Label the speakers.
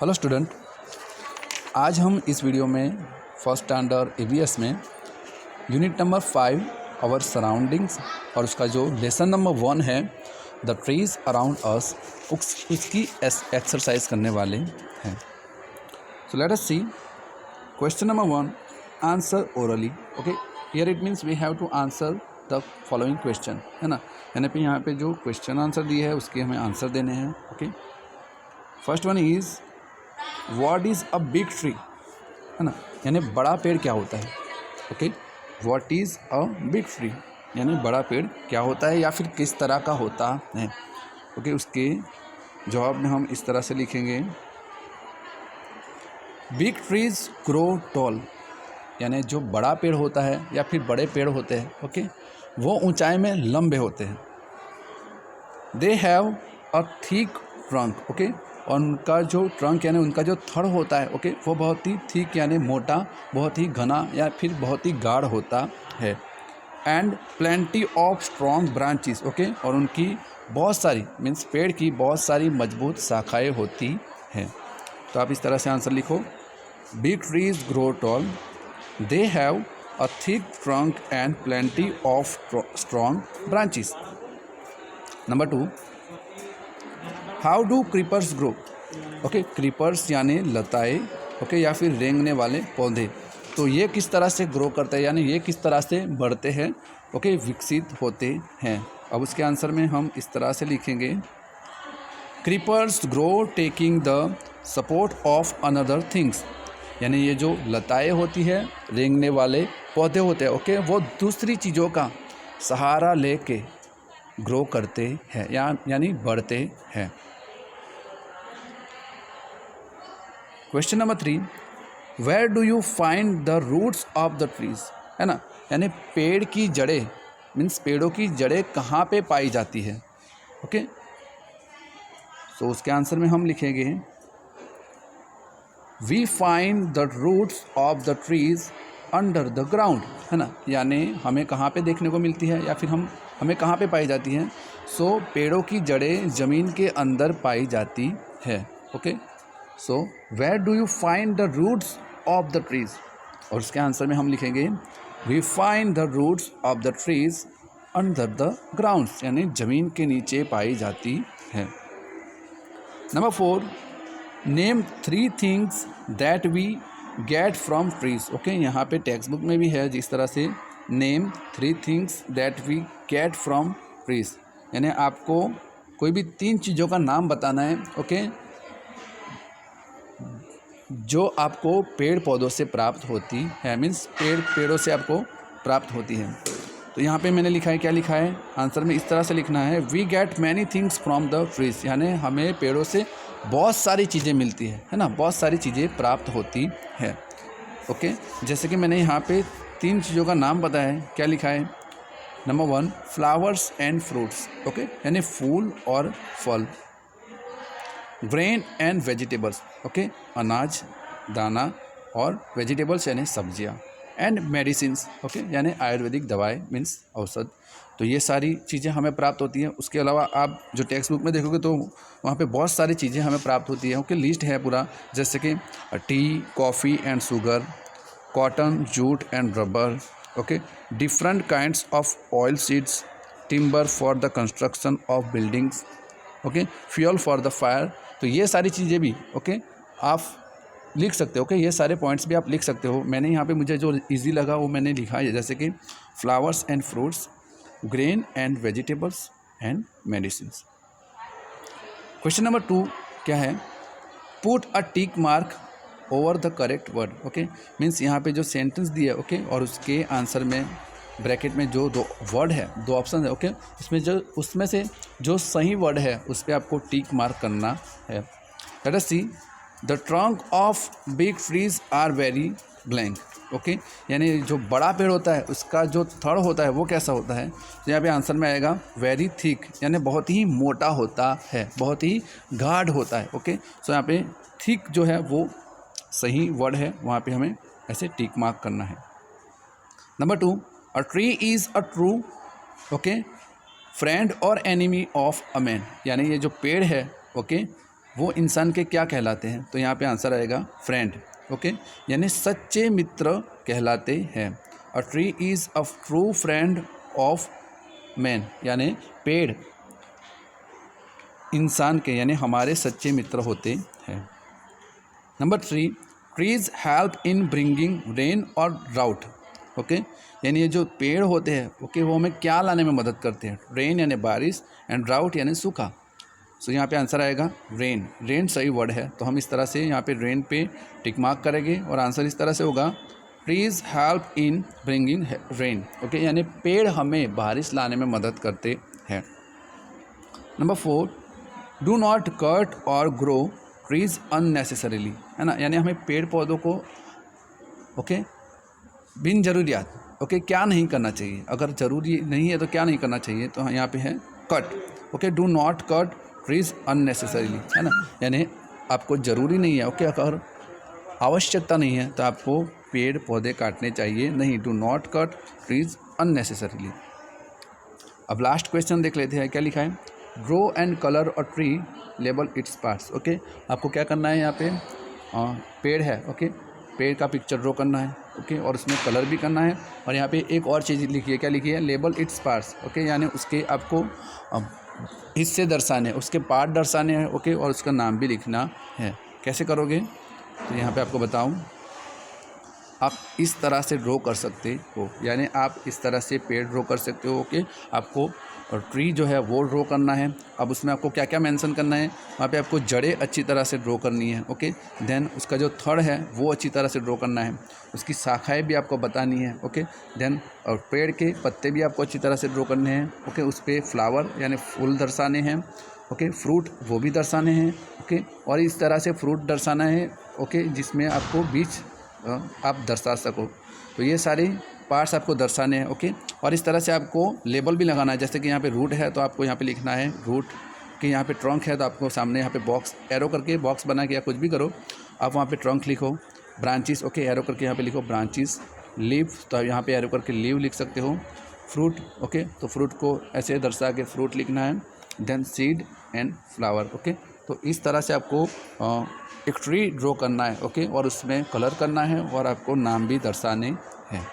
Speaker 1: Hello student, आज हम इस वीडियो में फर्स्ट स्टैंडर्ड EVS में यूनिट नंबर 5 आवर सराउंडिंग्स और उसका जो लेसन नंबर 1 है द ट्रीज अराउंड अस उसकी एक्सरसाइज करने वाले हैं। So let us see question number 1, answer orally. Okay, here it means we have to answer the following question, है ना। यानी पे यहाँ पे जो क्वेश्चन आंसर दिए है उसके हमें आंसर देने हैं। Okay, first one is what is a big tree, है ना, यानी बड़ा पेड़ क्या होता है। Okay, what is a big tree यानी बड़ा पेड़ क्या होता है या फिर किस तरह का होता है। ओके, उसके जवाब में हम इस तरह से लिखेंगे, बिग ट्रीज ग्रो टॉल, यानी जो बड़ा पेड़ होता है या फिर बड़े पेड़ होते हैं, ओके, वो ऊंचाई में लंबे होते हैं। दे have a thick trunk, okay, और उनका जो ट्रंक यानी उनका जो थड़ होता है, ओके, वो बहुत ही थिक यानी मोटा, बहुत ही घना या फिर बहुत ही गाढ़ होता है। And plenty of strong branches, okay, और उनकी बहुत सारी मीन्स पेड़ की बहुत सारी मजबूत शाखाएं होती हैं। तो आप इस तरह से आंसर लिखो, big trees grow tall, they have a thick trunk and plenty of strong branches. Number 2, how do creepers grow. Okay, creepers यानी लताएँ, ओके, या फिर रेंगने वाले पौधे, तो ये किस तरह से ग्रो करते हैं यानी ये किस तरह से बढ़ते हैं, ओके, विकसित होते हैं। अब उसके आंसर में हम इस तरह से लिखेंगे, creepers grow taking the support of another things, यानी ये जो लताएँ होती है, रेंगने वाले पौधे होते हैं, ओके, वो दूसरी चीज़ों का सहारा लेके ग्रो करते हैं यानी बढ़ते हैं। Question number 3, where do you find the roots of the trees, है ना, यानी पेड़ की जड़ें मीन्स पेड़ों की जड़ें कहाँ पे पाई जाती है। ओके, सो उसके आंसर में हम लिखेंगे, we find the roots of the trees under the ground, है ना, यानी हमें कहाँ पे देखने को मिलती है या फिर हमें कहाँ पे पाई जाती हैं। सो पेड़ों की जड़ें ज़मीन के अंदर पाई जाती है। Okay, so where do you find the roots of the trees, और उसके आंसर में हम लिखेंगे, we find the roots of the trees under the ground, यानी ज़मीन के नीचे पाई जाती है। Number 4, name 3 things that we get from trees. Okay, यहाँ पे टेक्स्ट बुक में भी है जिस तरह से, name 3 things that we get from trees, यानी आपको कोई भी 3 चीज़ों का नाम बताना है, ओके, जो आपको पेड़ पौधों से प्राप्त होती है, मीन्स पेड़ों से आपको प्राप्त होती है। तो यहाँ पे मैंने लिखा है, क्या लिखा है आंसर में, इस तरह से लिखना है, we get many things from the trees, यानी हमें पेड़ों से बहुत सारी चीज़ें मिलती है ना, बहुत सारी चीज़ें प्राप्त होती है। ओके, जैसे कि मैंने यहाँ पे 3 चीज़ों का नाम बताया है, क्या लिखा है, number 1 flowers and fruits, okay, यानी फूल और फल। ग्रेन एंड वेजिटेबल्स, ओके, अनाज दाना, और वेजिटेबल्स यानी सब्जियां, एंड मेडिसिन्स, ओके, यानी आयुर्वेदिक दवाएं मीन्स औषध। तो ये सारी चीज़ें हमें प्राप्त होती हैं। उसके अलावा आप जो टेक्स्ट बुक में देखोगे तो वहाँ पे बहुत सारी चीज़ें हमें प्राप्त होती हैं। ओके, लिस्ट है पूरा, जैसे कि T, coffee and sugar, cotton, jute and rubber, okay, different kinds of oil seeds, timber for the construction of buildings, okay, fuel for the fire. तो ये सारी चीज़ें भी, ओके, आप लिख सकते हो। ओके, ये सारे पॉइंट्स भी आप लिख सकते हो। मैंने यहाँ पे मुझे जो इजी लगा वो मैंने लिखा है, जैसे कि flowers and fruits, grain and vegetables and medicines. Question number 2 क्या है, put a tick mark over the correct word. Okay, means यहाँ पे जो सेंटेंस दिया है, ओके, और उसके आंसर में ब्रैकेट में जो 2 वर्ड है, 2 ऑप्शन है, ओके, उसमें से जो सही वर्ड है उस पर आपको टिक मार्क करना है। Let us see, the trunk of big trees are very blank, okay, यानी जो बड़ा पेड़ होता है उसका जो थड़ होता है वो कैसा होता है। तो यहाँ पे आंसर में आएगा वेरी थिक, यानी बहुत ही मोटा होता है, बहुत ही गाढ़ होता है। ओके, सो यहाँ पे थिक जो है वो सही वर्ड है, वहाँ पे हमें ऐसे टिक मार्क करना है। Number 2, a tree is a true, okay, friend और एनिमी ऑफ अ मैन, यानी ये जो पेड़ है, ओके, वो इंसान के क्या कहलाते हैं? तो यहाँ पे आंसर आएगा फ्रेंड, ओके, यानी सच्चे मित्र कहलाते हैं। A tree is a true friend of man, यानी पेड़ इंसान के यानी हमारे सच्चे मित्र होते हैं। Number 3, trees help in bringing rain और ड्राउट, ओके, यानी ये जो पेड़ होते हैं, ओके, वो हमें क्या लाने में मदद करते हैं? रेन यानी बारिश एंड ड्राउट यानी सूखा। सो यहाँ पे आंसर आएगा रेन। रेन सही वर्ड है, तो हम इस तरह से यहाँ पे रेन पे टिक मार्क करेंगे और आंसर इस तरह से होगा, trees help in bringing rain, okay, यानी पेड़ हमें बारिश लाने में मदद करते हैं। नंबर 4, डू नॉट कट और ग्रो ट्रीज अननेसेसरीली, है ना, यानी हमें पेड़ पौधों को, ओके, बिन ज़रूरियात, ओके, क्या नहीं करना चाहिए? अगर ज़रूरी नहीं है तो क्या नहीं करना चाहिए? तो यहाँ पे है cut, okay, do not cut trees unnecessarily, है ना, यानी आपको ज़रूरी नहीं है, ओके, अगर आवश्यकता नहीं है तो आपको पेड़ पौधे काटने चाहिए नहीं। Do not cut trees unnecessarily. अब लास्ट क्वेश्चन देख लेते हैं, क्या लिखा है? Draw and colour a tree, label its parts, okay, आपको क्या करना है? यहाँ पे पेड़ है, ओके, पेड़ का पिक्चर ड्रॉ करना है, ओके, और उसमें कलर भी करना है, और यहाँ पे एक और चीज़ लिखी है, क्या लिखी है? लेबल इट्स पार्ट्स, ओके, यानी उसके आपको हिस्से दर्शाने, उसके पार्ट दर्शाने हैं, ओके, और उसका नाम भी लिखना है। कैसे करोगे? तो यहाँ पे आपको बताऊँ, आप इस तरह से ड्रॉ कर सकते हो, यानी आप इस तरह से पेड़ ड्रॉ कर सकते हो, ओके, आपको और ट्री जो है वो ड्रॉ करना है। अब उसमें आपको क्या क्या मेंशन करना है? वहाँ पे आपको जड़ें अच्छी तरह से ड्रॉ करनी है, ओके, देन उसका जो थड़ है वो अच्छी तरह से ड्रॉ करना है, उसकी शाखाएं भी आपको बतानी है, ओके, देन और पेड़ के पत्ते भी आपको अच्छी तरह से ड्रॉ करने हैं, ओके, उस पर फ्लावर यानी फूल दर्शाने हैं, ओके, फ्रूट वो भी दर्शाने हैं, ओके, और इस तरह से फ्रूट दर्शाना है, ओके, जिसमें आपको बीज आप दर्शा सको। तो ये सारे पार्ट्स आपको दर्शाने हैं, ओके, और इस तरह से आपको लेबल भी लगाना है। जैसे कि यहाँ पे रूट है तो आपको यहाँ पे लिखना है रूट, कि यहाँ पे ट्रंक है तो आपको सामने यहाँ पे बॉक्स एरो करके बॉक्स बना के या कुछ भी करो, आप वहाँ पे ट्रंक लिखो। ब्रांचेस, ओके, एरो करके यहाँ पे लिखो ब्रांचेस। लीव, तो आप यहाँ पे एरो करके लीव लिख सकते हो। फ्रूट, ओके, तो फ्रूट को ऐसे दर्शा के फ्रूट लिखना है। Then seed and flower, okay, तो इस तरह से आपको एक ट्री ड्रॉ करना है, ओके, और उसमें कलर करना है और आपको नाम भी दर्शाने हैं।